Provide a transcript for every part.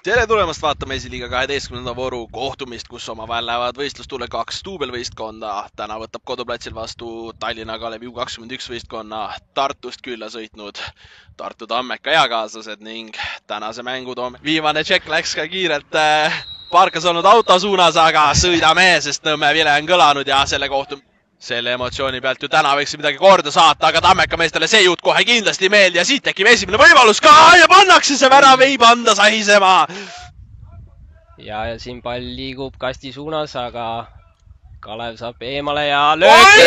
Tere tulemast vaatama esiliiga 12. vooru kohtumist, kus omavahel lähevad võistlustule 2 duubelvõistkonda. Täna võtab koduplatsil vastu Tallinna Kalevi U21 võistkonna Tartust külla sõitnud Tartu Tammeka eakaaslased ning tänase mängu toome. Viimane tšekk läks ka kiirelt parkas olnud auto suunas, aga sõidame, sest Nõmme vile on kõlanud ja selle emotsiooni pealt ju täna võiks midagi korda saata, aga Tammeka meestele see jutt kohe kindlasti ei meeldi ja siit tekib esimene võimalus ka ja pannakse see värav, ei panda sahisema. Ja siin pall liigub kasti suunas, aga Kalev saab eemale ja lööki.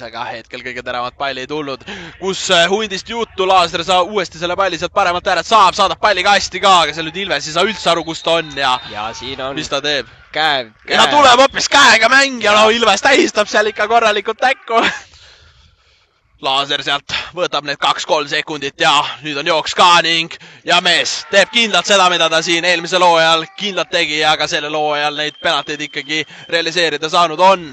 Aga hetkel kõige teravamad palli ei tulnud, kus hundist juttu Laasner saab uuesti selle palli sealt paremalt ääret saadab palli kasti ka, aga seal nüüd Ilves ei saa üldse aru, kus ta on ja siin on mis ta teeb. Käev. Ja tuleb hoopis käega mängija, no Ilves tähistab seal ikka korralikult täkku. Laasner sealt võtab need 2-3 sekundit ja nüüd on jooks ka ning ja mees teeb kindlalt seda, mida ta siin eelmisel hooajal kindlalt tegi, aga sellel hooajal neid penalteid ikkagi realiseerida saanud on.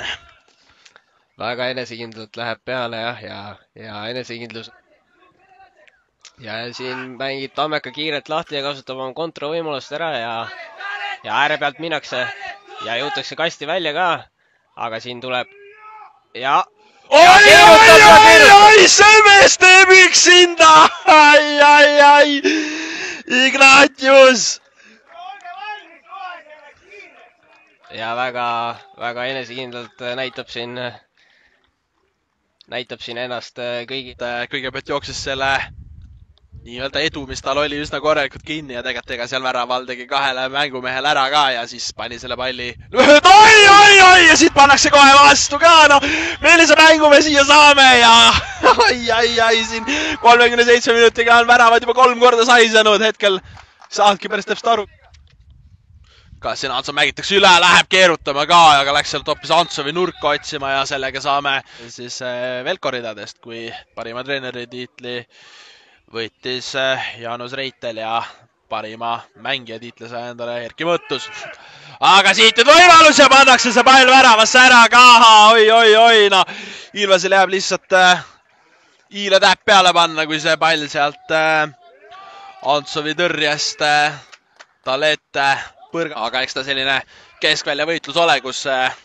Väga enesekindlalt läheb peale ja enesekindlus. Ja siin mängib Tammeka kiirelt lahti ja kasutab oma kontrovõimalust ära ja ääre pealt minnakse ja jõutakse kasti välja ka. Aga siin tuleb ja oi, see mees teeb üksinda! Ai! Ignatius! Ja väga enesekindlalt näitab siin ennast kõigepealt jookses selle nii-öelda edu, mis tal oli üsna korralikult kinni ja tegelikult seal väraval tegi 2 mängumehel ära ka ja siis pani selle palli. Oi! Ja siit pannakse kohe vastu ka, no millise mängu me siia saame ja ai, siin 37 minutiga on väravad juba 3 korda saisenud, hetkel saadki päris täpselt aru. Kas siin Antson mängitakse üle, läheb keerutama ka, aga läks sealt hoopis Antsovi nurka otsima ja sellega saame siis Velko ridadest, kui parima treeneri tiitli võitis Jaanus Reitel ja parima mängija tiitli sai endale Erki Mõttus. Aga siit nüüd võimalus ja pannakse see pall väravasse ära ka, oi, no Ilvesel jääb lihtsalt Iile täpp peale panna, kui see pall sealt Antsovi tõrjest talle ette põrga, aga eks ta selline keskvälja võitlus ole, kus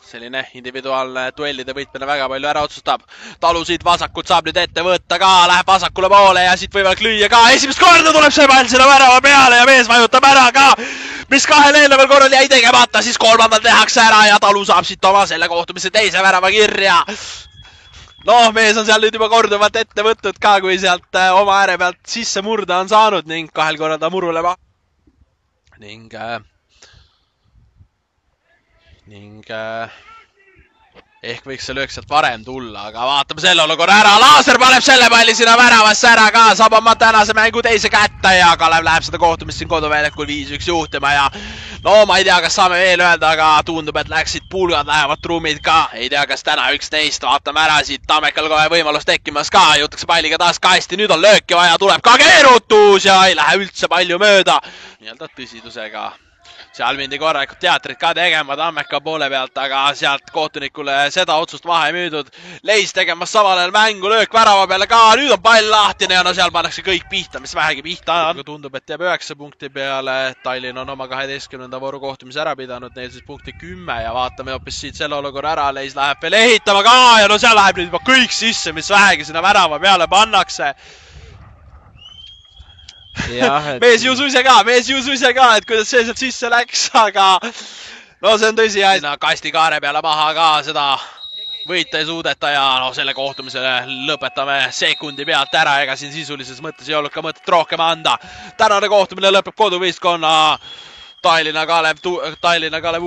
selline individuaalne duellide võitmine väga palju ära otsustab. Talu siit vasakult saab nüüd ette võtta ka, läheb vasakule poole ja siit võivad lüüa ka. Esimest korda tuleb see pall sinna värava peale ja mees vajutab ära ka, mis 2 eelneval korral jäi tegemata, siis 3. tehakse ära ja Talu saab siit oma selle kohtumise teise värava kirja. Noh, mees on seal nüüd juba korduvalt ette võtnud ka, kui sealt oma ääre pealt sisse murda on saanud ning 2 korral ta murule ning ehk võiks see löök sealt varem tulla, aga vaatame selle olukorra ära. Laasner paneb selle palli sinna väravasse ära ka, saab oma tänase mängu teise kätte ja Kalev läheb seda kohtumist siin koduväljakul 5-1 juhtima ja no ma ei tea, kas saame veel öelda, aga tundub, et läksid pulgad, lähevad trummid ka. Ei tea, kas täna 11, vaatame ära siit Tammekal kohe võimalus tekkimas ka, jõutakse palliga taas kasti, nüüd on lööki vaja, tuleb ka keerutus ja ei lähe üldse palju mööda. Nii-öelda tõsidusega. Seal mindi korralikult teatrit ka tegema Tammeka poole pealt, aga sealt kohtunikule seda otsust maha ei müüdud. Leis tegemas samal ajal mängu, löök värava peale ka, nüüd on pall lahtine ja no seal pannakse kõik pihta, mis vähegi pihta on. Tundub, et jääb 9 punkti peale, Tallinn on oma 12. vooru kohtumise ära pidanud, neil siis punkti 10 ja vaatame hoopis siit selle olukorra ära. Leis läheb veel ehitama ka ja no seal läheb nüüd juba kõik sisse, mis vähegi sinna värava peale pannakse. Mees ju suise ka, et kuidas see sealt sisse läks, aga no see on tõsi, kasti kaare peale maha ka, seda võita ei suudeta ja no selle kohtumisele lõpetame sekundi pealt ära, ega siin sisulises mõttes ei olnud ka mõtet rohkem anda. Tänane kohtumine lõpeb koduvõistkonna Tallinna Kalev